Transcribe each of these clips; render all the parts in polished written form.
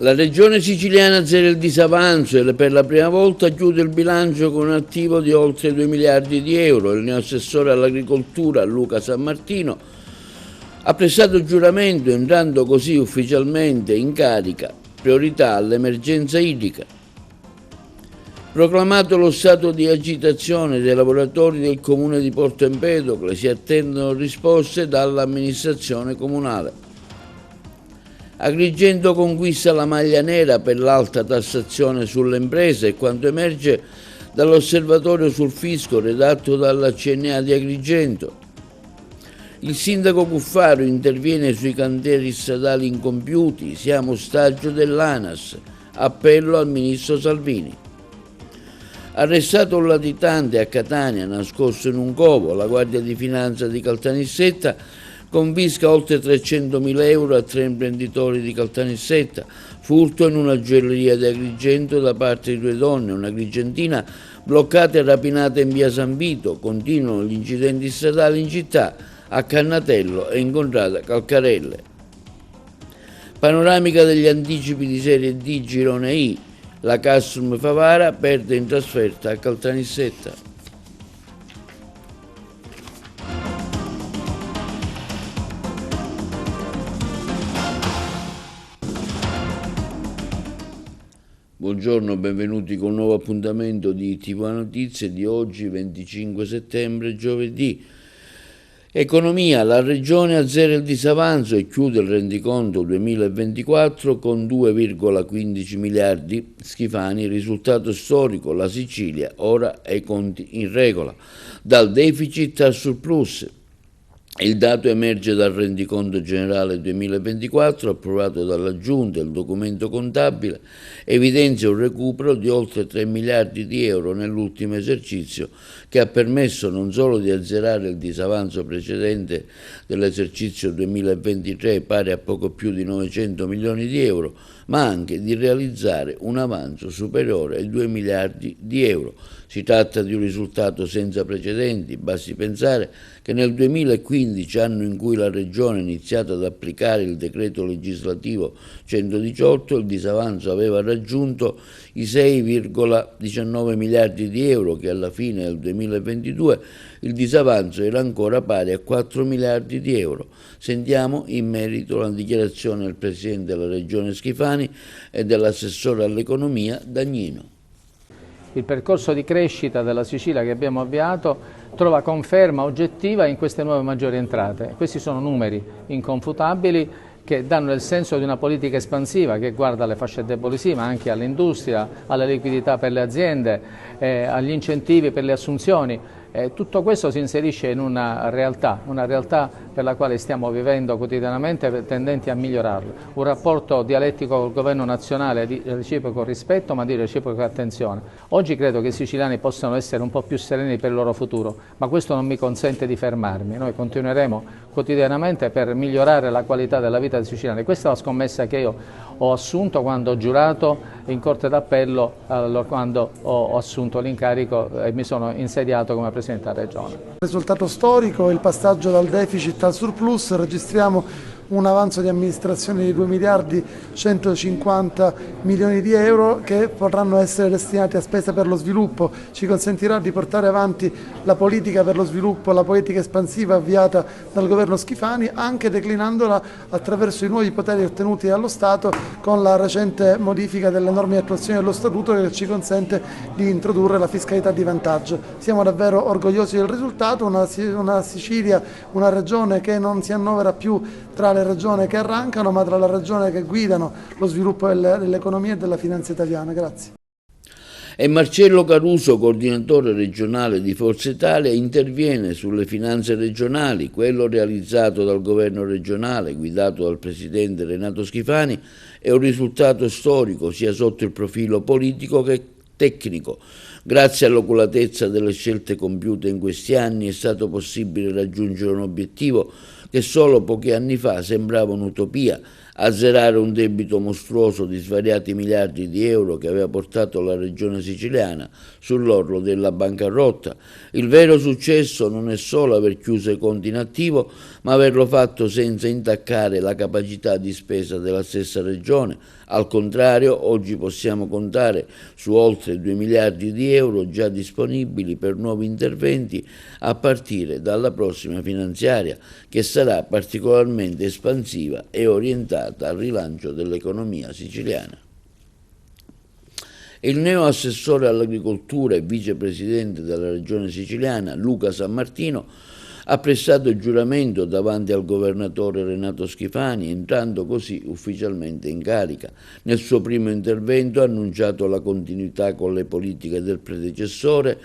La regione siciliana zera il disavanzo e per la prima volta chiude il bilancio con un attivo di oltre 2 miliardi di euro. Il neoassessore all'agricoltura Luca Sammartino ha prestato giuramento, entrando così ufficialmente in carica. Priorità all'emergenza idrica. Proclamato lo stato di agitazione dei lavoratori del comune di Porto Empedocle, si attendono risposte dall'amministrazione comunale. Agrigento conquista la maglia nera per l'alta tassazione sulle imprese e quanto emerge dall'osservatorio sul fisco redatto dalla CNA di Agrigento. Il sindaco Cuffaro interviene sui cantieri stradali incompiuti, siamo ostaggio dell'ANAS, appello al ministro Salvini. Arrestato un latitante a Catania nascosto in un covo, la Guardia di Finanza di Caltanissetta confisca oltre 300.000 euro a 3 imprenditori di Caltanissetta, furto in una gioielleria di Agrigento da parte di 2 donne, una agrigentina bloccata e rapinata in via San Vito, continuano gli incidenti stradali in città, a Cannatello è incontrata Calcarelle. Panoramica degli anticipi di Serie D Girone I, la Castrum Favara perde in trasferta a Caltanissetta. Buongiorno, benvenuti con un nuovo appuntamento di TV Notizie di oggi 25 settembre, giovedì. Economia, la regione azzera il disavanzo e chiude il rendiconto 2024 con 2,15 miliardi. Schifani, risultato storico, la Sicilia ora ha i conti in regola, dal deficit al surplus. Il dato emerge dal rendiconto generale 2024 approvato dalla Giunta. Il documento contabile evidenzia un recupero di oltre 3 miliardi di euro nell'ultimo esercizio, che ha permesso non solo di azzerare il disavanzo precedente dell'esercizio 2023 pari a poco più di 900 milioni di euro, ma anche di realizzare un avanzo superiore ai 2 miliardi di euro. Si tratta di un risultato senza precedenti, basti pensare che nel 2015, anno in cui la Regione ha iniziato ad applicare il decreto legislativo 118, il disavanzo aveva raggiunto i 6,19 miliardi di euro, che alla fine del 2022 il disavanzo era ancora pari a 4 miliardi di euro. Sentiamo in merito la dichiarazione del Presidente della Regione Schifani e dell'assessore all'economia Dagnino. Il percorso di crescita della Sicilia che abbiamo avviato trova conferma oggettiva in queste nuove maggiori entrate. Questi sono numeri inconfutabili che danno il senso di una politica espansiva che guarda alle fasce deboli sì, ma anche all'industria, alla liquidità per le aziende, agli incentivi per le assunzioni. Tutto questo si inserisce in una realtà per la quale stiamo vivendo quotidianamente, tendenti a migliorarlo. Un rapporto dialettico col governo nazionale di reciproco rispetto ma di reciproca attenzione. Oggi credo che i siciliani possano essere un po' più sereni per il loro futuro, ma questo non mi consente di fermarmi. Noi continueremo quotidianamente per migliorare la qualità della vita dei siciliani. Questa è la scommessa che io ho assunto quando ho giurato in Corte d'Appello, quando ho assunto l'incarico e mi sono insediato come Presidente della Regione. Risultato storico, il passaggio dal deficit al surplus, registriamo un avanzo di amministrazione di 2 miliardi 150 milioni di euro che potranno essere destinati a spese per lo sviluppo. Ci consentirà di portare avanti la politica per lo sviluppo, la politica espansiva avviata dal governo Schifani, anche declinandola attraverso i nuovi poteri ottenuti dallo Stato con la recente modifica delle norme di attuazione dello Statuto che ci consente di introdurre la fiscalità di vantaggio. Siamo davvero orgogliosi del risultato, una Sicilia, una regione che non si annovera più tra le regioni che arrancano, ma tra le regioni che guidano lo sviluppo dell'economia e della finanza italiana. Grazie. E Marcello Caruso, coordinatore regionale di Forza Italia, interviene sulle finanze regionali. Quello realizzato dal governo regionale, guidato dal presidente Renato Schifani, è un risultato storico sia sotto il profilo politico che tecnico. Grazie all'oculatezza delle scelte compiute in questi anni è stato possibile raggiungere un obiettivo che solo pochi anni fa sembrava un'utopia, azzerare un debito mostruoso di svariati miliardi di euro che aveva portato la regione siciliana sull'orlo della bancarotta. Il vero successo non è solo aver chiuso i conti in attivo, ma averlo fatto senza intaccare la capacità di spesa della stessa regione. Al contrario, oggi possiamo contare su oltre 2 miliardi di euro già disponibili per nuovi interventi a partire dalla prossima finanziaria, che sarà particolarmente espansiva e orientata al rilancio dell'economia siciliana. Il neo assessore all'agricoltura e vicepresidente della regione siciliana, Luca Sammartino, ha prestato il giuramento davanti al governatore Renato Schifani, entrando così ufficialmente in carica. Nel suo primo intervento ha annunciato la continuità con le politiche del predecessore,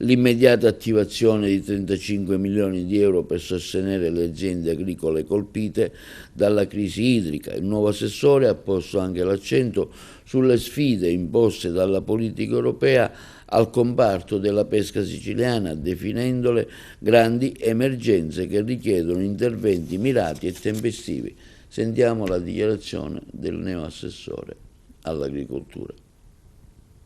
l'immediata attivazione di 35 milioni di euro per sostenere le aziende agricole colpite dalla crisi idrica. Il nuovo assessore ha posto anche l'accento sulle sfide imposte dalla politica europea al comparto della pesca siciliana, definendole grandi emergenze che richiedono interventi mirati e tempestivi. Sentiamo la dichiarazione del neo assessore all'agricoltura.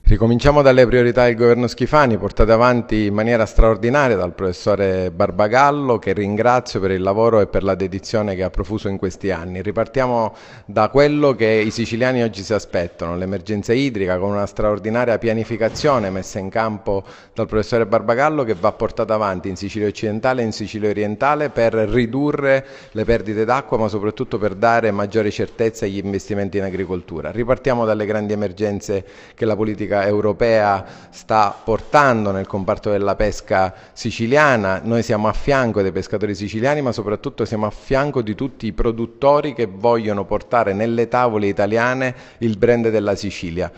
Ricominciamo dalle priorità del governo Schifani, portate avanti in maniera straordinaria dal professore Barbagallo, che ringrazio per il lavoro e per la dedizione che ha profuso in questi anni. Ripartiamo da quello che i siciliani oggi si aspettano, l'emergenza idrica, con una straordinaria pianificazione messa in campo dal professore Barbagallo, che va portata avanti in Sicilia occidentale e in Sicilia orientale per ridurre le perdite d'acqua, ma soprattutto per dare maggiore certezza agli investimenti in agricoltura. Ripartiamo dalle grandi emergenze che la politica europea sta portando nel comparto della pesca siciliana. Noi siamo a fianco dei pescatori siciliani, ma soprattutto siamo a fianco di tutti i produttori che vogliono portare nelle tavole italiane il brand della Sicilia.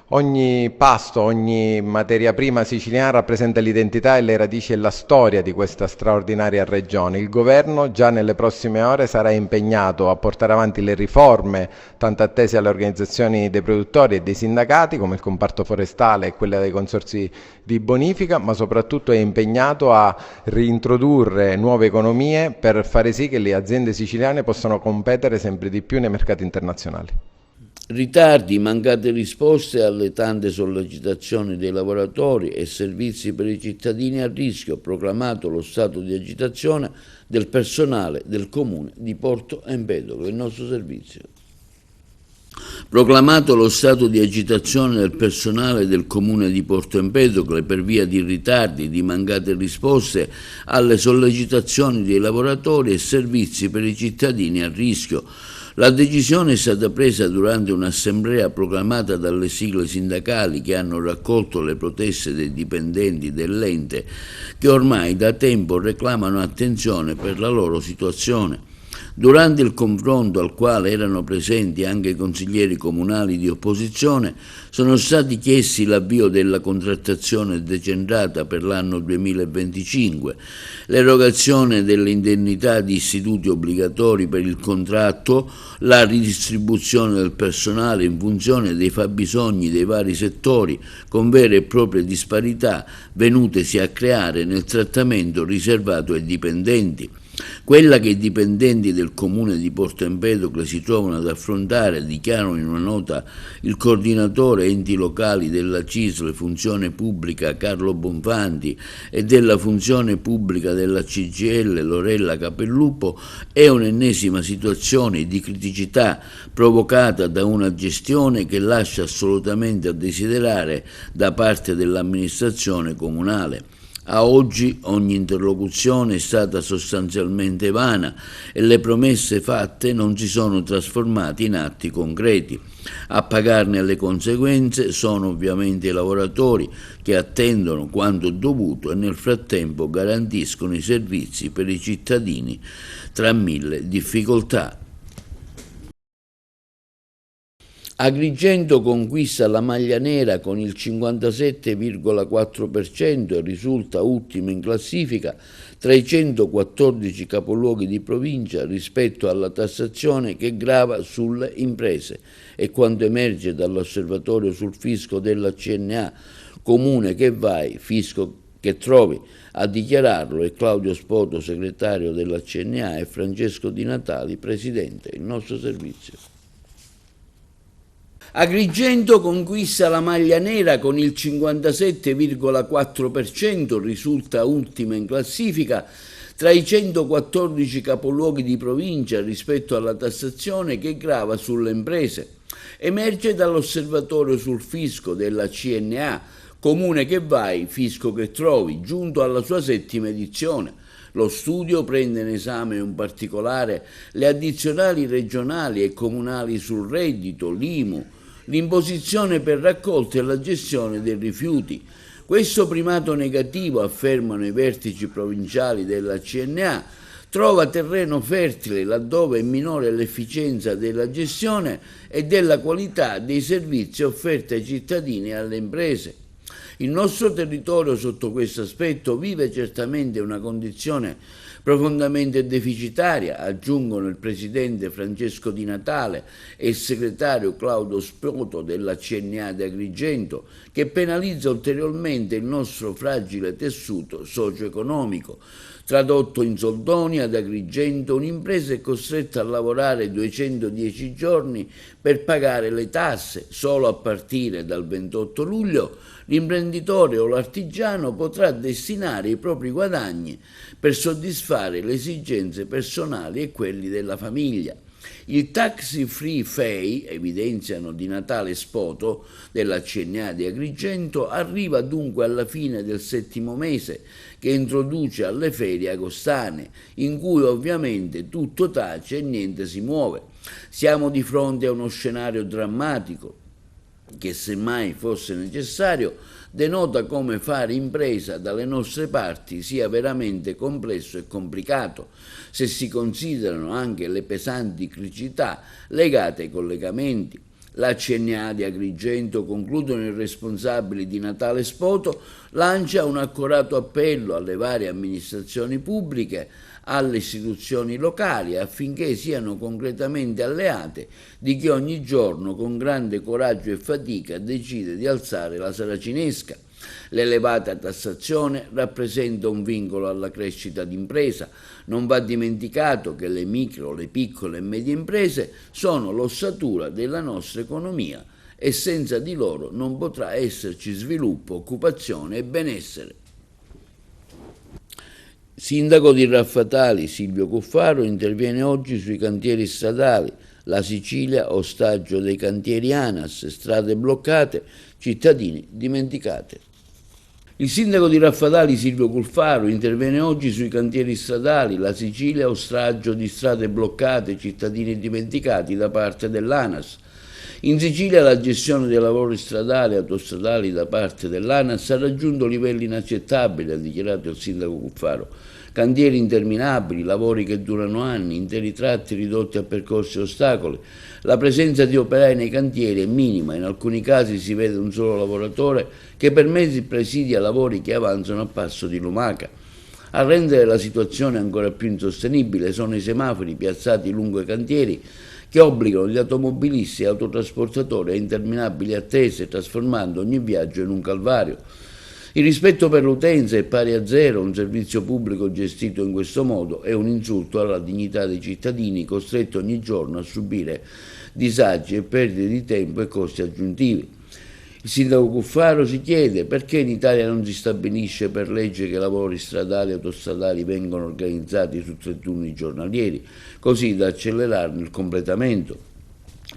Ogni pasto, ogni materia prima siciliana rappresenta l'identità e le radici e la storia di questa straordinaria regione. Il governo già nelle prossime ore sarà impegnato a portare avanti le riforme tanto attese alle organizzazioni dei produttori e dei sindacati, come il comparto forestale e quella dei consorzi di bonifica, ma soprattutto è impegnato a reintrodurre nuove economie per fare sì che le aziende siciliane possano competere sempre di più nei mercati internazionali. Ritardi, mancate risposte alle tante sollecitazioni dei lavoratori e servizi per i cittadini a rischio, proclamato lo stato di agitazione del personale del comune di Porto Empedocle, il nostro servizio. Proclamato lo stato di agitazione del personale del comune di Porto Empedocle per via di ritardi, di mancate risposte alle sollecitazioni dei lavoratori e servizi per i cittadini a rischio. La decisione è stata presa durante un'assemblea proclamata dalle sigle sindacali che hanno raccolto le proteste dei dipendenti dell'ente che ormai da tempo reclamano attenzione per la loro situazione. Durante il confronto al quale erano presenti anche i consiglieri comunali di opposizione, sono stati chiesti l'avvio della contrattazione decentrata per l'anno 2025, l'erogazione delle indennità di istituti obbligatori per il contratto, la ridistribuzione del personale in funzione dei fabbisogni dei vari settori, con vere e proprie disparità venutesi a creare nel trattamento riservato ai dipendenti. Quella che i dipendenti del comune di Porto Empedocle si trovano ad affrontare, dichiarano in una nota il coordinatore enti locali della CISL Funzione Pubblica Carlo Bonfanti e della Funzione Pubblica della CGIL Lorella Capellupo, è un'ennesima situazione di criticità provocata da una gestione che lascia assolutamente a desiderare da parte dell'amministrazione comunale. A oggi ogni interlocuzione è stata sostanzialmente vana e le promesse fatte non si sono trasformate in atti concreti. A pagarne le conseguenze sono ovviamente i lavoratori che attendono quanto dovuto e nel frattempo garantiscono i servizi per i cittadini tra mille difficoltà. Agrigento conquista la maglia nera con il 57,4% e risulta ultimo in classifica tra i 114 capoluoghi di provincia rispetto alla tassazione che grava sulle imprese, e quanto emerge dall'osservatorio sul fisco della CNA, comune che vai, fisco che trovi. A dichiararlo è Claudio Spoto, segretario della CNA, e Francesco Di Natali, presidente del nostro servizio. Agrigento conquista la maglia nera con il 57,4%, risulta ultima in classifica tra i 114 capoluoghi di provincia rispetto alla tassazione che grava sulle imprese. Emerge dall'osservatorio sul fisco della CNA, comune che vai, fisco che trovi, giunto alla sua 7ª edizione. Lo studio prende in esame in particolare le addizionali regionali e comunali sul reddito, l'IMU, l'imposizione per raccolta e la gestione dei rifiuti. Questo primato negativo, affermano i vertici provinciali della CNA, trova terreno fertile laddove è minore l'efficienza della gestione e della qualità dei servizi offerti ai cittadini e alle imprese. Il nostro territorio sotto questo aspetto vive certamente una condizione profondamente deficitaria, aggiungono il presidente Francesco Di Natale e il segretario Claudio Spoto della CNA di Agrigento, che penalizza ulteriormente il nostro fragile tessuto socio-economico. Tradotto in soldoni, ad Agrigento un'impresa è costretta a lavorare 210 giorni per pagare le tasse. Solo a partire dal 28 luglio l'imprenditore o l'artigiano potrà destinare i propri guadagni per soddisfare le esigenze personali e quelli della famiglia. Il tax free fee, evidenziano Di Natale e Spoto della CNA di Agrigento, arriva dunque alla fine del 7° mese, che introduce alle ferie agostane, in cui ovviamente tutto tace e niente si muove. Siamo di fronte a uno scenario drammatico che, se mai fosse necessario, denota come fare impresa dalle nostre parti sia veramente complesso e complicato, se si considerano anche le pesanti criticità legate ai collegamenti. La CNA di Agrigento, concludono i responsabili Di Natale e Spoto, lancia un accorato appello alle varie amministrazioni pubbliche, alle istituzioni locali, affinché siano concretamente alleate di chi ogni giorno con grande coraggio e fatica decide di alzare la saracinesca. L'elevata tassazione rappresenta un vincolo alla crescita d'impresa. Non va dimenticato che le micro, le piccole e medie imprese sono l'ossatura della nostra economia e senza di loro non potrà esserci sviluppo, occupazione e benessere. Sindaco di Raffatali, Silvio Cuffaro, interviene oggi sui cantieri stradali. La Sicilia, ostaggio dei cantieri ANAS, strade bloccate, cittadini dimenticate. Il sindaco di Raffatali, Silvio Cuffaro, interviene oggi sui cantieri stradali. La Sicilia, ostaggio di strade bloccate, cittadini dimenticati da parte dell'ANAS. In Sicilia la gestione dei lavori stradali e autostradali da parte dell'ANAS ha raggiunto livelli inaccettabili, ha dichiarato il sindaco Cuffaro. Cantieri interminabili, lavori che durano anni, interi tratti ridotti a percorsi e ostacoli. La presenza di operai nei cantieri è minima, in alcuni casi si vede un solo lavoratore che per mesi presidia lavori che avanzano a passo di lumaca. A rendere la situazione ancora più insostenibile sono i semafori piazzati lungo i cantieri che obbligano gli automobilisti e autotrasportatori a interminabili attese, trasformando ogni viaggio in un calvario. Il rispetto per l'utenza è pari a zero, un servizio pubblico gestito in questo modo è un insulto alla dignità dei cittadini costretti ogni giorno a subire disagi e perdite di tempo e costi aggiuntivi. Il sindaco Cuffaro si chiede perché in Italia non si stabilisce per legge che lavori stradali e autostradali vengano organizzati su 3 turni giornalieri, così da accelerarne il completamento.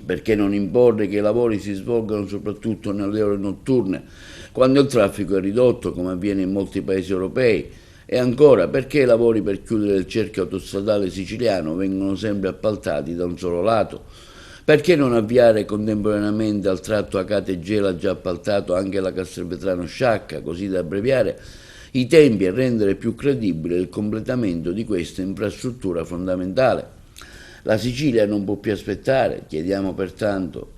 Perché non imporre che i lavori si svolgano soprattutto nelle ore notturne, quando il traffico è ridotto, come avviene in molti paesi europei? E ancora, perché i lavori per chiudere il cerchio autostradale siciliano vengono sempre appaltati da un solo lato? Perché non avviare contemporaneamente al tratto Acate-Gela già appaltato anche la Castelvetrano-Sciacca, così da abbreviare i tempi e rendere più credibile il completamento di questa infrastruttura fondamentale? La Sicilia non può più aspettare, chiediamo pertanto,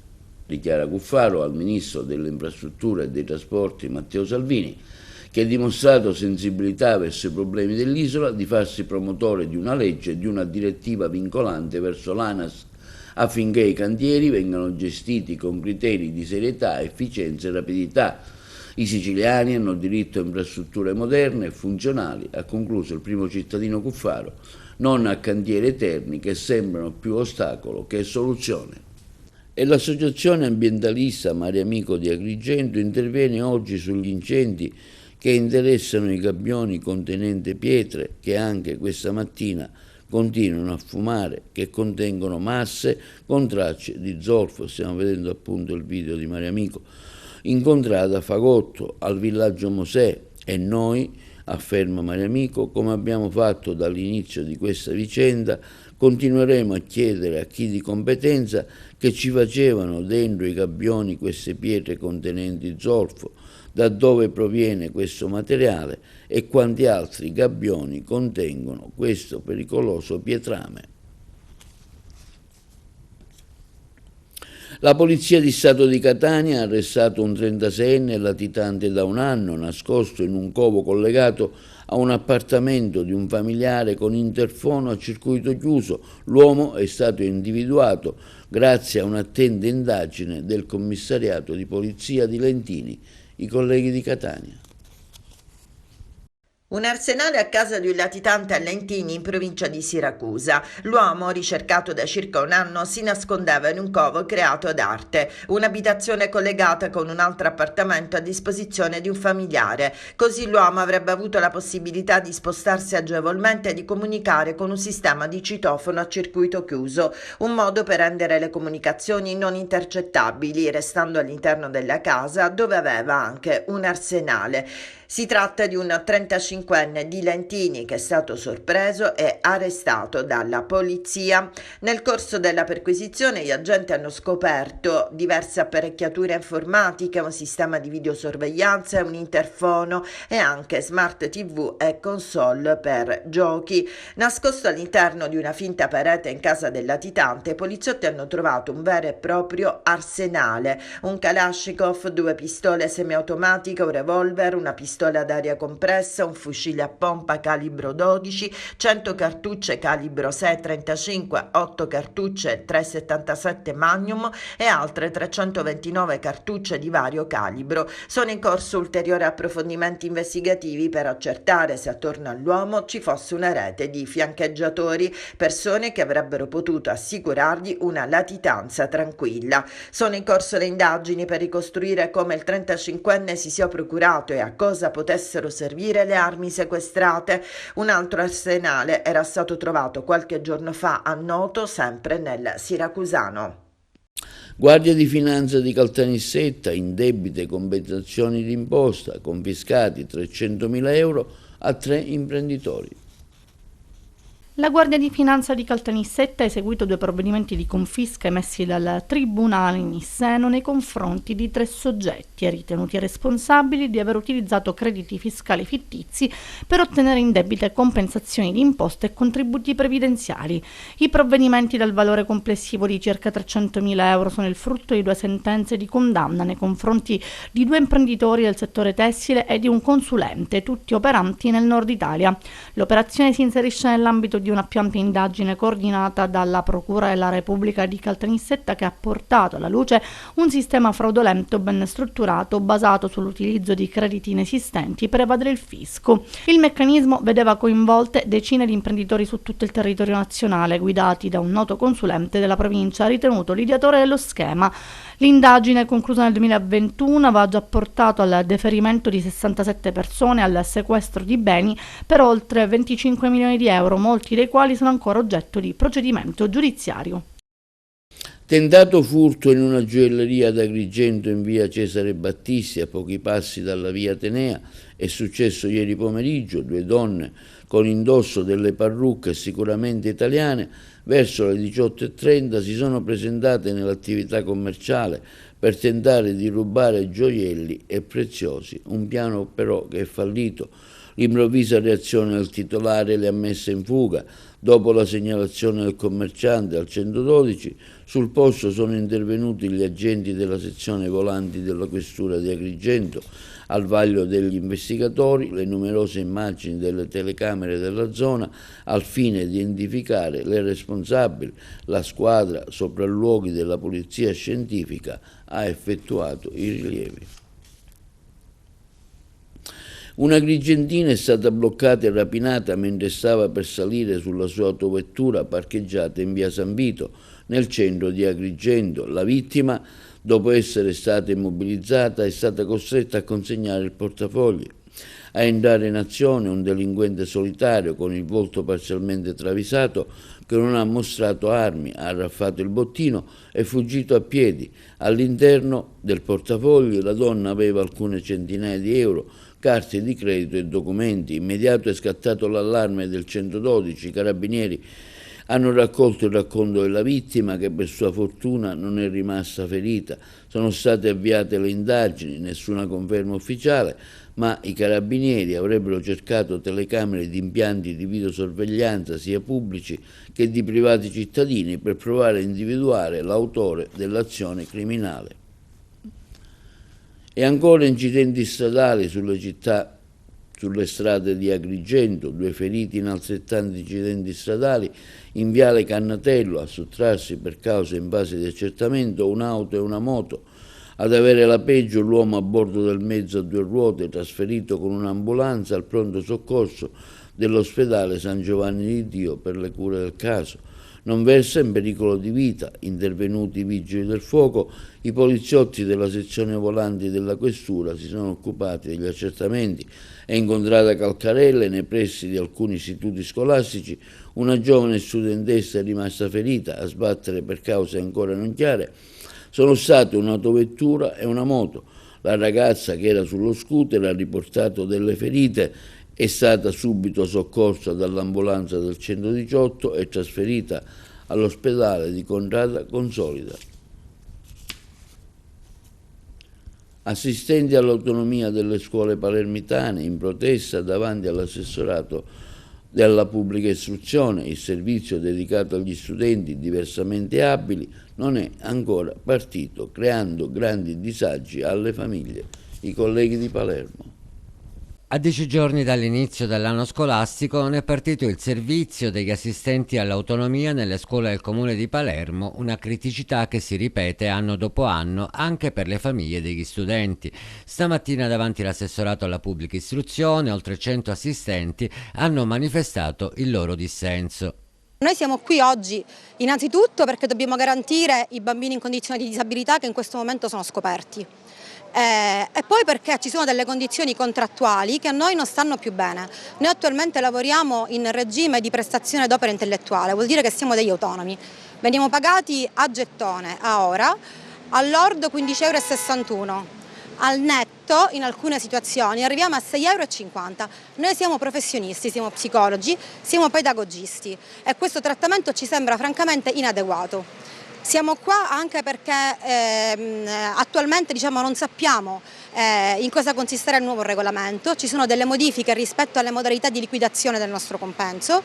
dichiara Cuffaro, al Ministro delle Infrastrutture e dei Trasporti Matteo Salvini, che ha dimostrato sensibilità verso i problemi dell'isola, di farsi promotore di una legge e di una direttiva vincolante verso l'ANAS affinché i cantieri vengano gestiti con criteri di serietà, efficienza e rapidità. I siciliani hanno diritto a infrastrutture moderne e funzionali, ha concluso il primo cittadino Cuffaro, non a cantieri eterni che sembrano più ostacolo che soluzione. E l'associazione ambientalista Mare Amico di Agrigento interviene oggi sugli incendi che interessano i gabbioni contenenti pietre che anche questa mattina continuano a fumare, che contengono masse con tracce di zolfo. Stiamo vedendo appunto il video di Mare Amico, incontrata a Fagotto, al villaggio Mosè, e noi, afferma Mare Amico, come abbiamo fatto dall'inizio di questa vicenda, continueremo a chiedere a chi di competenza che ci facevano dentro i gabbioni queste pietre contenenti zolfo, da dove proviene questo materiale e quanti altri gabbioni contengono questo pericoloso pietrame. La Polizia di Stato di Catania ha arrestato un 36enne latitante da un anno, nascosto in un covo collegato a un appartamento di un familiare con interfono a circuito chiuso. L'uomo è stato individuato grazie a un'attenta indagine del commissariato di polizia di Lentini, i colleghi di Catania. Un arsenale a casa di un latitante a Lentini in provincia di Siracusa. L'uomo, ricercato da circa un anno, si nascondeva in un covo creato ad arte, un'abitazione collegata con un altro appartamento a disposizione di un familiare. Così l'uomo avrebbe avuto la possibilità di spostarsi agevolmente e di comunicare con un sistema di citofono a circuito chiuso, un modo per rendere le comunicazioni non intercettabili, restando all'interno della casa dove aveva anche un arsenale. Si tratta di un 35enne di Lentini che è stato sorpreso e arrestato dalla polizia. Nel corso della perquisizione gli agenti hanno scoperto diverse apparecchiature informatiche, un sistema di videosorveglianza, un interfono e anche smart TV e console per giochi. Nascosto all'interno di una finta parete in casa del latitante, i poliziotti hanno trovato un vero e proprio arsenale, un Kalashnikov, 2 pistole semiautomatiche, un revolver, una pistola ad aria compressa, un fucile a pompa calibro 12, 100 cartucce calibro 6,35, 8 cartucce 3,77 Magnum e altre 329 cartucce di vario calibro. Sono in corso ulteriori approfondimenti investigativi per accertare se attorno all'uomo ci fosse una rete di fiancheggiatori, persone che avrebbero potuto assicurargli una latitanza tranquilla. Sono in corso le indagini per ricostruire come il 35enne si sia procurato e a cosa potessero servire le armi sequestrate. Un altro arsenale era stato trovato qualche giorno fa a Noto, sempre nel Siracusano. Guardia di Finanza di Caltanissetta, indebite compensazioni d'imposta, confiscati 300.000 euro a 3 imprenditori. La Guardia di Finanza di Caltanissetta ha eseguito 2 provvedimenti di confisca emessi dal Tribunale in Nisseno nei confronti di 3 soggetti ritenuti responsabili di aver utilizzato crediti fiscali fittizi per ottenere indebite compensazioni di imposte e contributi previdenziali. I provvedimenti dal valore complessivo di circa 300.000 euro sono il frutto di 2 sentenze di condanna nei confronti di 2 imprenditori del settore tessile e di un consulente, tutti operanti nel nord Italia. L'operazione si inserisce nell'ambito di una più ampia indagine coordinata dalla Procura della Repubblica di Caltanissetta che ha portato alla luce un sistema fraudolento ben strutturato basato sull'utilizzo di crediti inesistenti per evadere il fisco. Il meccanismo vedeva coinvolte decine di imprenditori su tutto il territorio nazionale guidati da un noto consulente della provincia ritenuto l'ideatore dello schema. L'indagine conclusa nel 2021 aveva già portato al deferimento di 67 persone e al sequestro di beni per oltre 25 milioni di euro, molti dei quali sono ancora oggetto di procedimento giudiziario. Tentato furto in una gioielleria ad Agrigento in via Cesare Battisti, a pochi passi dalla via Atenea, è successo ieri pomeriggio. 2 donne con indosso delle parrucche sicuramente italiane verso le 18:30 si sono presentate nell'attività commerciale per tentare di rubare gioielli e preziosi, un piano però che è fallito. L'improvvisa reazione del titolare le ha messe in fuga. Dopo la segnalazione del commerciante al 112, sul posto sono intervenuti gli agenti della sezione volanti della questura di Agrigento. Al vaglio degli investigatori le numerose immagini delle telecamere della zona al fine di identificare le responsabili. La squadra sopralluoghi della polizia scientifica ha effettuato i rilievi. Una Agrigentina è stata bloccata e rapinata mentre stava per salire sulla sua autovettura parcheggiata in via San Vito, nel centro di Agrigento. La vittima, dopo essere stata immobilizzata, è stata costretta a consegnare il portafogli. A entrare in azione un delinquente solitario con il volto parzialmente travisato che non ha mostrato armi, ha arraffato il bottino e fuggito a piedi. All'interno del portafogli la donna aveva alcune centinaia di euro, carte di credito e documenti. Immediato è scattato l'allarme del 112, i carabinieri hanno raccolto il racconto della vittima che per sua fortuna non è rimasta ferita. Sono state avviate le indagini, nessuna conferma ufficiale, ma i carabinieri avrebbero cercato telecamere di impianti di videosorveglianza sia pubblici che di privati cittadini per provare a individuare l'autore dell'azione criminale. E ancora incidenti stradali sulle strade di Agrigento, 2 feriti in altrettanti incidenti stradali. In viale Cannatello, a sottrarsi per cause in fase di accertamento, un'auto e una moto. Ad avere la peggio l'uomo a bordo del mezzo a 2 ruote, trasferito con un'ambulanza al pronto soccorso dell'ospedale San Giovanni di Dio per le cure del caso. Non versa in pericolo di vita. Intervenuti i vigili del fuoco, i poliziotti della sezione volanti della questura si sono occupati degli accertamenti. È incontrata a Calcarelle, nei pressi di alcuni istituti scolastici, una giovane studentessa è rimasta ferita, a sbattere per cause ancora non chiare. Sono state un'autovettura e una moto. La ragazza che era sullo scooter ha riportato delle ferite, è stata subito soccorsa dall'ambulanza del 118 e trasferita all'ospedale di Contrada Consolida. Assistenti all'autonomia delle scuole palermitane in protesta davanti all'assessorato della pubblica istruzione. Il servizio dedicato agli studenti diversamente abili non è ancora partito, creando grandi disagi alle famiglie. I colleghi di Palermo. A 10 giorni dall'inizio dell'anno scolastico non è partito il servizio degli assistenti all'autonomia nelle scuole del comune di Palermo, una criticità che si ripete anno dopo anno anche per le famiglie degli studenti. Stamattina davanti all'assessorato alla pubblica istruzione oltre 100 assistenti hanno manifestato il loro dissenso. Noi siamo qui oggi innanzitutto perché dobbiamo garantire i bambini in condizioni di disabilità che in questo momento sono scoperti. E poi perché ci sono delle condizioni contrattuali che a noi non stanno più bene. Noi attualmente lavoriamo in regime di prestazione d'opera intellettuale, vuol dire che siamo degli autonomi. Veniamo pagati a gettone, a ora, all'ordo 15,61 euro, al netto in alcune situazioni arriviamo a 6,50 euro. Noi siamo professionisti, siamo psicologi, siamo pedagogisti e questo trattamento ci sembra francamente inadeguato. Siamo qua anche perché attualmente non sappiamo in cosa consisterà il nuovo regolamento, ci sono delle modifiche rispetto alle modalità di liquidazione del nostro compenso,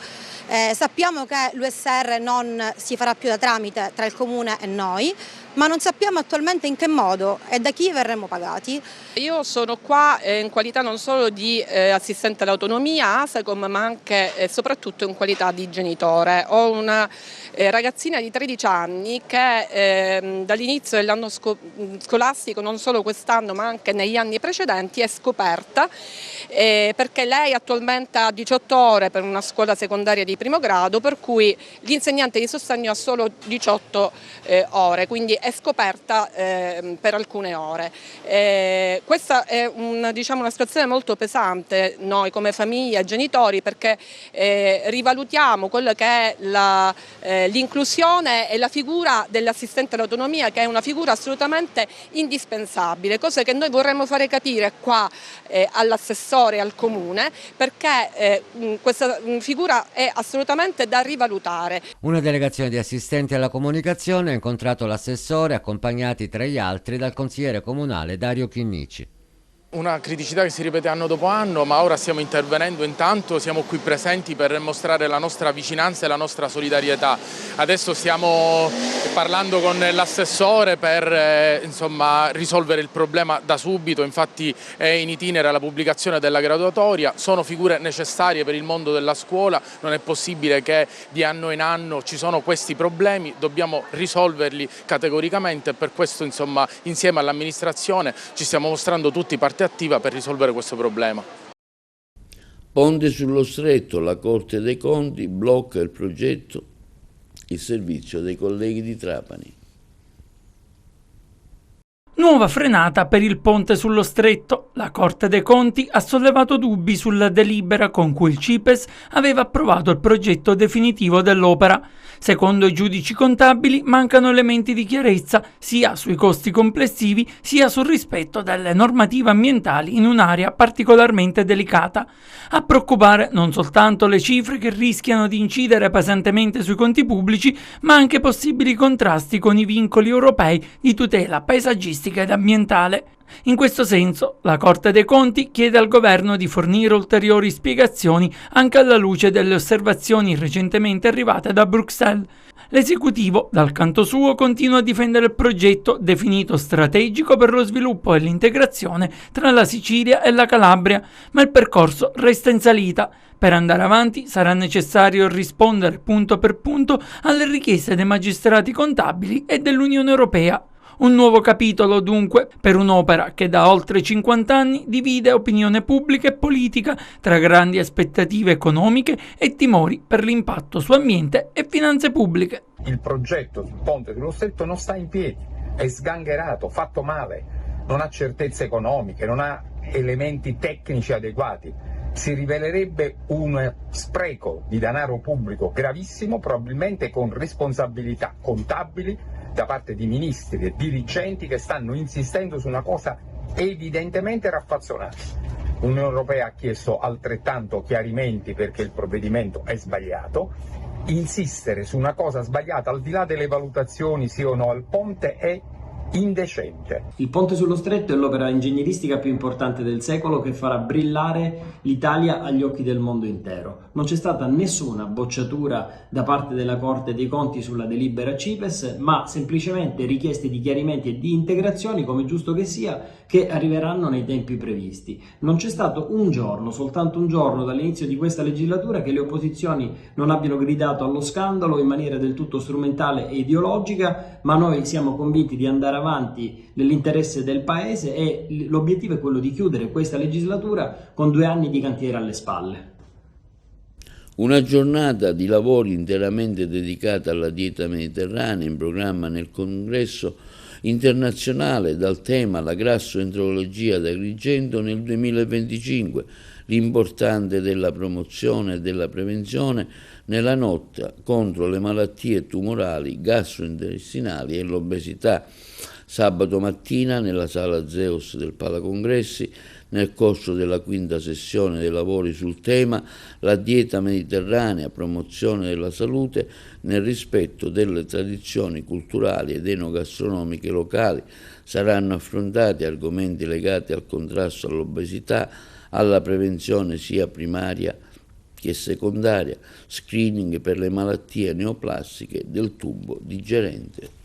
sappiamo che l'USR non si farà più da tramite tra il Comune e noi, ma non sappiamo attualmente in che modo e da chi verremo pagati. Io sono qua in qualità non solo di assistente all'autonomia ASECOM, ma anche e soprattutto in qualità di genitore. Ho una ragazzina di 13 anni che dall'inizio dell'anno scolastico, non solo quest'anno ma anche negli anni precedenti, è scoperta perché lei attualmente ha 18 ore per una scuola secondaria di primo grado, per cui l'insegnante di sostegno ha solo 18 ore, quindi è scoperta per alcune ore. Questa è una situazione molto pesante noi come famiglia e genitori, perché rivalutiamo quello che è l'inclusione e la figura dell'assistente all'autonomia, che è una figura assolutamente indispensabile, cosa che noi vorremmo fare capire qua all'assessore e al comune, perché questa figura è assolutamente da rivalutare. Una delegazione di assistenti alla comunicazione ha incontrato l'assessore, accompagnati tra gli altri dal consigliere comunale Dario Chinnici. Una criticità che si ripete anno dopo anno, ma ora stiamo intervenendo, intanto siamo qui presenti per mostrare la nostra vicinanza e la nostra solidarietà. Adesso stiamo parlando con l'assessore per risolvere il problema da subito, infatti è in itinere la pubblicazione della graduatoria, sono figure necessarie per il mondo della scuola, non è possibile che di anno in anno ci sono questi problemi, dobbiamo risolverli categoricamente e per questo insieme all'amministrazione ci stiamo mostrando tutti parte attiva per risolvere questo problema. Ponte sullo Stretto, la Corte dei Conti blocca il progetto, il servizio dei colleghi di Trapani. Nuova frenata per il ponte sullo Stretto. La Corte dei Conti ha sollevato dubbi sulla delibera con cui il CIPES aveva approvato il progetto definitivo dell'opera. Secondo i giudici contabili mancano elementi di chiarezza sia sui costi complessivi sia sul rispetto delle normative ambientali in un'area particolarmente delicata. A preoccupare non soltanto le cifre che rischiano di incidere pesantemente sui conti pubblici, ma anche possibili contrasti con i vincoli europei di tutela paesaggistica ed ambientale. In questo senso, la Corte dei Conti chiede al governo di fornire ulteriori spiegazioni anche alla luce delle osservazioni recentemente arrivate da Bruxelles. L'esecutivo, dal canto suo, continua a difendere il progetto definito strategico per lo sviluppo e l'integrazione tra la Sicilia e la Calabria, ma il percorso resta in salita. Per andare avanti sarà necessario rispondere punto per punto alle richieste dei magistrati contabili e dell'Unione Europea. Un nuovo capitolo dunque per un'opera che da oltre 50 anni divide opinione pubblica e politica tra grandi aspettative economiche e timori per l'impatto su ambiente e finanze pubbliche. Il progetto sul ponte sullo Stretto non sta in piedi, è sgangherato, fatto male, non ha certezze economiche, non ha elementi tecnici adeguati. Si rivelerebbe un spreco di denaro pubblico gravissimo, probabilmente con responsabilità contabili da parte di ministri e dirigenti che stanno insistendo su una cosa evidentemente raffazzonata. L'Unione Europea ha chiesto altrettanto chiarimenti perché il provvedimento è sbagliato. Insistere su una cosa sbagliata, al di là delle valutazioni sì o no al ponte, è indecente. Il ponte sullo Stretto è l'opera ingegneristica più importante del secolo che farà brillare l'Italia agli occhi del mondo intero. Non c'è stata nessuna bocciatura da parte della Corte dei Conti sulla delibera CIPES, ma semplicemente richieste di chiarimenti e di integrazioni, come giusto che sia, che arriveranno nei tempi previsti. Non c'è stato un giorno, soltanto un giorno dall'inizio di questa legislatura, che le opposizioni non abbiano gridato allo scandalo in maniera del tutto strumentale e ideologica, ma noi siamo convinti di andare avanti nell'interesse del Paese e l'obiettivo è quello di chiudere questa legislatura con 2 anni di cantiere alle spalle. Una giornata di lavori interamente dedicata alla dieta mediterranea in programma nel congresso internazionale dal tema la gastroenterologia ad Agrigento nel 2025, l'importante della promozione e della prevenzione nella lotta contro le malattie tumorali, gastrointestinali e l'obesità. Sabato mattina nella sala Zeus del Palacongressi, nel corso della 5ª sessione dei lavori sul tema la dieta mediterranea, promozione della salute nel rispetto delle tradizioni culturali ed enogastronomiche locali, saranno affrontati argomenti legati al contrasto all'obesità, alla prevenzione sia primaria che secondaria, screening per le malattie neoplastiche del tubo digerente.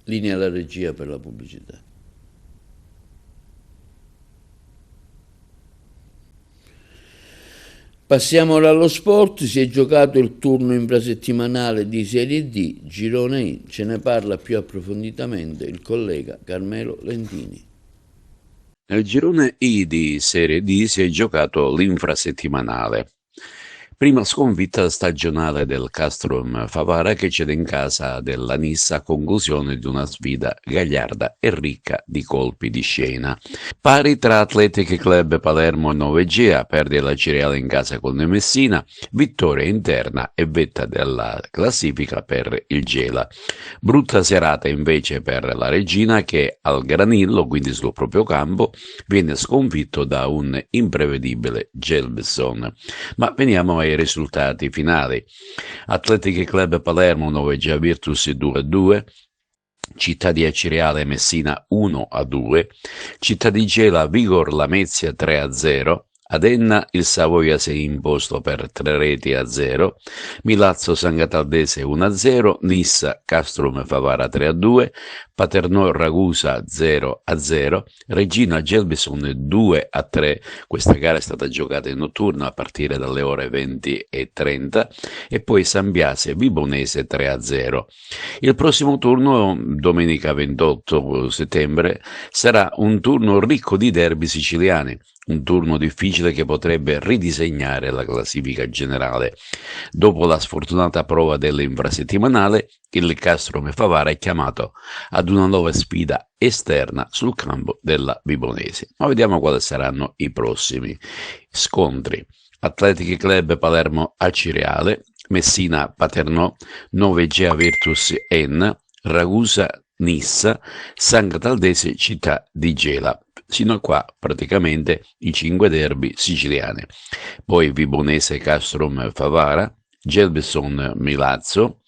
Linea alla regia per la pubblicità. Passiamo ora allo sport. Si è giocato il turno infrasettimanale di Serie D, Girone I. Ce ne parla più approfonditamente il collega Carmelo Lentini. Nel girone I di Serie D si è giocato l'infrasettimanale. Prima sconfitta stagionale del Castrum Favara che cede in casa della Nissa a conclusione di una sfida gagliarda e ricca di colpi di scena. Pari tra Athletic Club Palermo e Novegea, perde la Cireale in casa con il Messina, vittoria interna e vetta della classifica per il Gela. Brutta serata invece per la Regina che al Granillo, quindi sul proprio campo, viene sconfitto da un imprevedibile Gelbson. Ma veniamo ai risultati finali. Athletic Club Palermo Novegea Virtus 2-2, Città di Acireale Messina 1-2, Città di Gela Vigor Lamezia 3-0, Ad Enna il Savoia si è imposto per 3-0, Milazzo San Cataldese 1-0, Nissa Castrum Favara 3-2, Paternò Ragusa 0-0, Regina Gelbison 2-3, questa gara è stata giocata in notturna a partire dalle ore 20:30, e poi San Biase Vibonese 3-0. Il prossimo turno, domenica 28 settembre, sarà un turno ricco di derby siciliani, un turno difficile che potrebbe ridisegnare la classifica generale. Dopo la sfortunata prova dell'infrasettimanale, il Castrum Favara è chiamato ad una nuova sfida esterna sul campo della Vibonese. Ma vediamo quali saranno i prossimi scontri. Athletic Club Palermo Acireale, Messina Paternò, 9 Gea Virtus Enna, Ragusa Nissa, San Cataldese Città di Gela. Sino a qua praticamente i 5 derby siciliani. Poi Vibonese Castrum Favara, Gelbison Milazzo,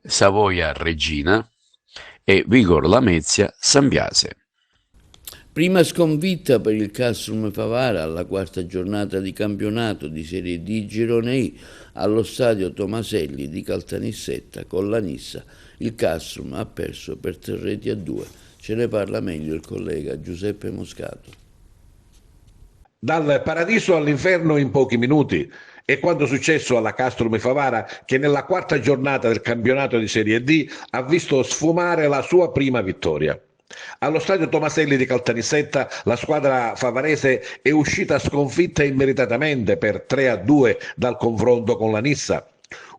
Savoia Regina e Vigor Lamezia San Biase. Prima sconfitta per il Castrum Favara alla quarta giornata di campionato di Serie D Girone I allo stadio Tomaselli di Caltanissetta con la Nissa. Il Castrum ha perso per 3-2. Ce ne parla meglio il collega Giuseppe Moscato. Dal paradiso all'inferno in pochi minuti è quanto successo alla Castrum Favara, che nella quarta giornata del campionato di Serie D ha visto sfumare la sua prima vittoria. Allo stadio Tomaselli di Caltanissetta la squadra favarese è uscita sconfitta immeritatamente per 3-2 dal confronto con la Nissa.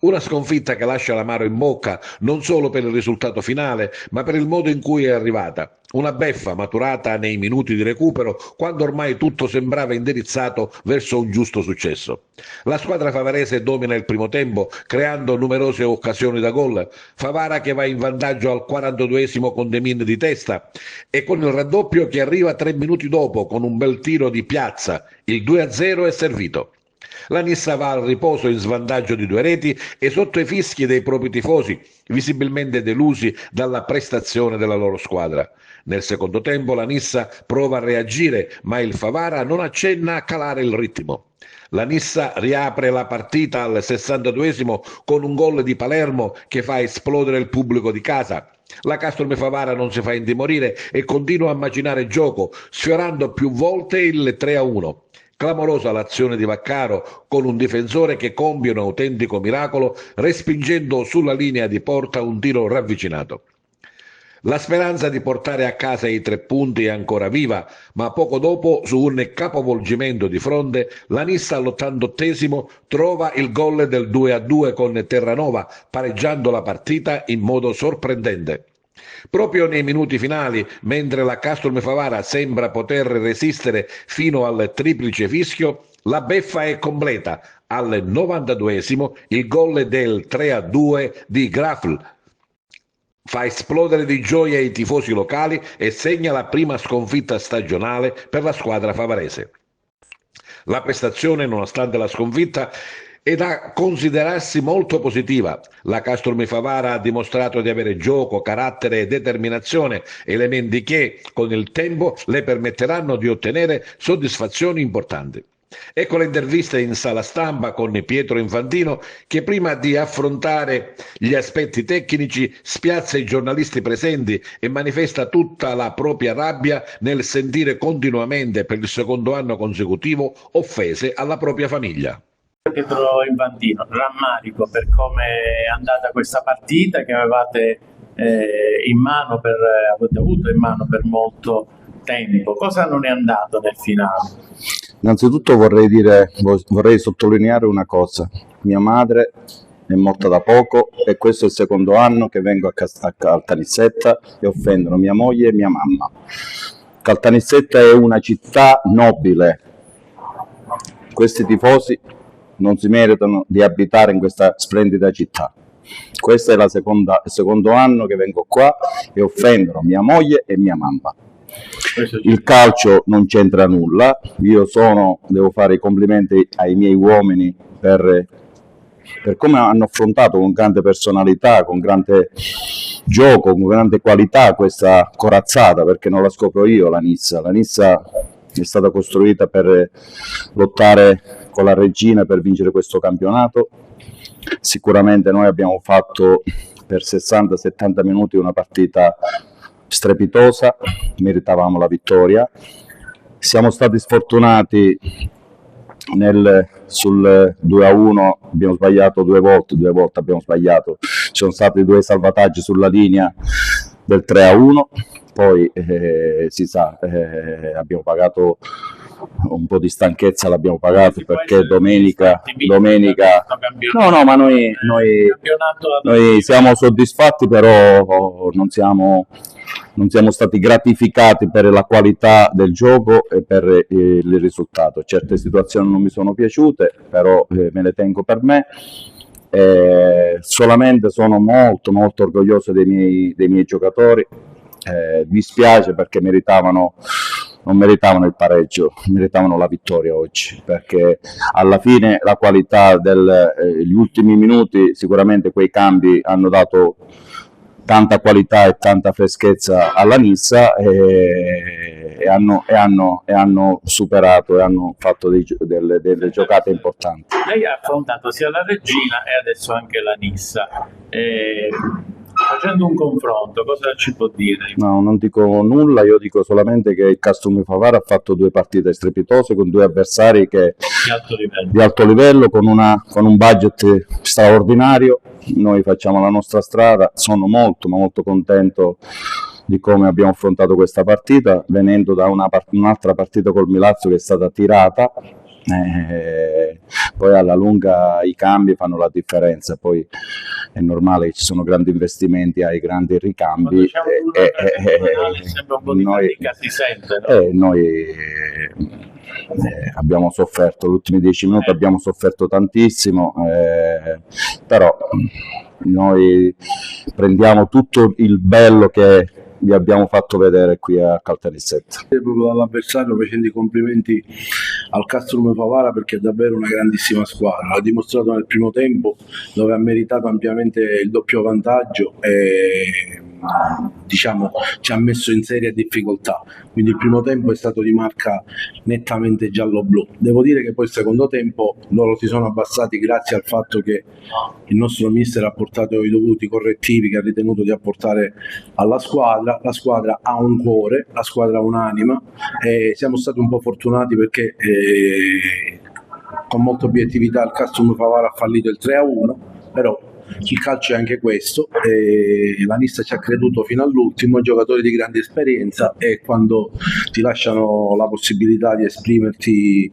Una sconfitta che lascia l'amaro in bocca non solo per il risultato finale, ma per il modo in cui è arrivata. Una beffa maturata nei minuti di recupero, quando ormai tutto sembrava indirizzato verso un giusto successo. La squadra favarese domina il primo tempo, creando numerose occasioni da gol. Favara che va in vantaggio al 42esimo con De Min di testa, e con il raddoppio che arriva 3 minuti dopo con un bel tiro di piazza. Il 2-0 è servito. La Nissa va al riposo in svantaggio di 2 reti e sotto i fischi dei propri tifosi, visibilmente delusi dalla prestazione della loro squadra. Nel secondo tempo la Nissa prova a reagire, ma il Favara non accenna a calare il ritmo. La Nissa riapre la partita al 62esimo con un gol di Palermo che fa esplodere il pubblico di casa. La Castrum Favara non si fa intimorire e continua a macinare gioco, sfiorando più volte il 3-1. Clamorosa l'azione di Vaccaro con un difensore che compie un autentico miracolo respingendo sulla linea di porta un tiro ravvicinato. La speranza di portare a casa i 3 punti è ancora viva, ma poco dopo, su un capovolgimento di fronte, la Nissa all'88esimo trova il gol del 2-2 con Terranova, pareggiando la partita in modo sorprendente. Proprio nei minuti finali, mentre la Castrum Favara sembra poter resistere fino al triplice fischio, la beffa è completa. Al 92esimo il gol del 3-2 di Grafl fa esplodere di gioia i tifosi locali e segna la prima sconfitta stagionale per la squadra favarese. La prestazione, nonostante la sconfitta, è da considerarsi molto positiva. La Castrum Favara ha dimostrato di avere gioco, carattere e determinazione, elementi che con il tempo le permetteranno di ottenere soddisfazioni importanti. Ecco le interviste in sala stampa con Pietro Infantino che prima di affrontare gli aspetti tecnici spiazza i giornalisti presenti e manifesta tutta la propria rabbia nel sentire continuamente per il secondo anno consecutivo offese alla propria famiglia. Pietro Infantino, rammarico per come è andata questa partita che avevate avete avuto in mano per molto tempo. Cosa non è andato nel finale? Innanzitutto vorrei sottolineare una cosa: mia madre è morta da poco e questo è il secondo anno che vengo a Caltanissetta e offendono mia moglie e mia mamma. Caltanissetta è una città nobile, questi tifosi non si meritano di abitare in questa splendida città. Questo è il secondo anno che vengo qua e offendono mia moglie e mia mamma. Il calcio non c'entra nulla, devo fare i complimenti ai miei uomini per come hanno affrontato con grande personalità, con grande gioco, con grande qualità questa corazzata, perché non la scopro io la Nissa è stata costruita per lottare con la Regina per vincere questo campionato. Sicuramente noi abbiamo fatto per 60-70 minuti una partita strepitosa, meritavamo la vittoria. Siamo stati sfortunati sul 2-1, abbiamo sbagliato due volte abbiamo sbagliato, ci sono stati 2 salvataggi sulla linea del 3-1, poi si sa, abbiamo pagato un po' di stanchezza, l'abbiamo pagato perché domenica no, ma noi siamo soddisfatti, però non siamo stati gratificati per la qualità del gioco e per il risultato. Certe situazioni non mi sono piaciute, però me le tengo per me. Solamente sono molto orgoglioso dei miei giocatori. Mi spiace perché non meritavano il pareggio, meritavano la vittoria oggi, perché alla fine la qualità gli ultimi minuti, sicuramente quei cambi hanno dato tanta qualità e tanta freschezza alla Nizza e hanno superato e hanno fatto delle giocate importanti. Lei ha affrontato sia la Regina e adesso anche la Nizza. Facendo un confronto, cosa ci può dire? No, non dico nulla, io dico solamente che il Castrum Favara ha fatto 2 partite strepitose con 2 avversari di alto livello, con un budget straordinario. Noi facciamo la nostra strada, sono molto contento di come abbiamo affrontato questa partita, venendo da un'altra partita col Milazzo che è stata tirata. Poi alla lunga i cambi fanno la differenza, poi è normale che ci sono grandi investimenti, hai grandi ricambi noi abbiamo sofferto gli ultimi 10 minuti, abbiamo sofferto tantissimo, però noi prendiamo tutto il bello che vi abbiamo fatto vedere qui a Caltanissetta. Proprio dall'avversario, facendo i complimenti al Castrum Favara, perché è davvero una grandissima squadra, l'ha dimostrato nel primo tempo dove ha meritato ampiamente il doppio vantaggio e diciamo ci ha messo in seria difficoltà, quindi il primo tempo è stato di marca nettamente giallo-blu. Devo dire che poi il secondo tempo loro si sono abbassati grazie al fatto che il nostro mister ha portato i dovuti correttivi che ha ritenuto di apportare alla squadra. La squadra ha un cuore, la squadra ha un'anima e siamo stati un po' fortunati perché con molta obiettività il Castrum Favara ha fallito il 3-1, però il calcio è anche questo, la Nizza ci ha creduto fino all'ultimo, giocatori di grande esperienza, e quando ti lasciano la possibilità di esprimerti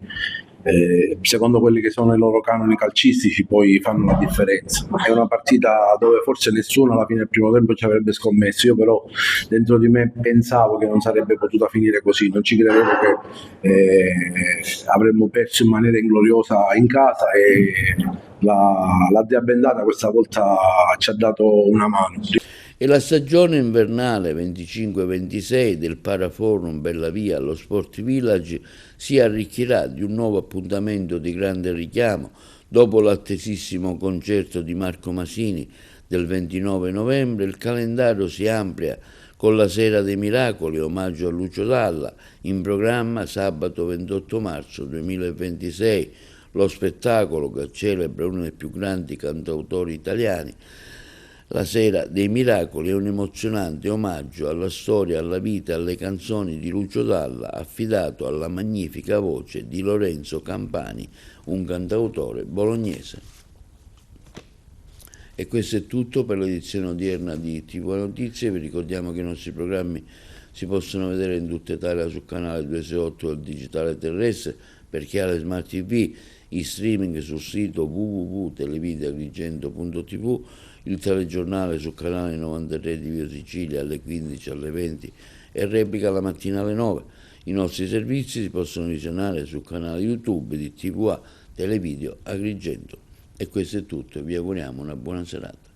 secondo quelli che sono i loro canoni calcistici, poi fanno la differenza. È una partita dove forse nessuno alla fine del primo tempo ci avrebbe scommesso, io però dentro di me pensavo che non sarebbe potuta finire così, non ci credevo che avremmo perso in maniera ingloriosa in casa, e la Dea Bendata questa volta ci ha dato una mano. E la stagione invernale 25-26 del Paraforum Bellavia allo Sport Village si arricchirà di un nuovo appuntamento di grande richiamo. Dopo l'attesissimo concerto di Marco Masini del 29 novembre, il calendario si amplia con la Sera dei Miracoli, omaggio a Lucio Dalla, in programma sabato 28 marzo 2026, lo spettacolo che celebra uno dei più grandi cantautori italiani. La Sera dei Miracoli è un emozionante omaggio alla storia, alla vita e alle canzoni di Lucio Dalla, affidato alla magnifica voce di Lorenzo Campani, un cantautore bolognese. E questo è tutto per l'edizione odierna di TV Notizie. Vi ricordiamo che i nostri programmi si possono vedere in tutta Italia sul canale 268 del digitale terrestre, per chi ha le smart TV, in streaming sul sito www.televideagrigento.tv, il telegiornale sul canale 93 di Via Sicilia alle 15, alle 20 e replica la mattina alle 9. I nostri servizi si possono visionare sul canale YouTube di TVA Televideo Agrigento. E questo è tutto, vi auguriamo una buona serata.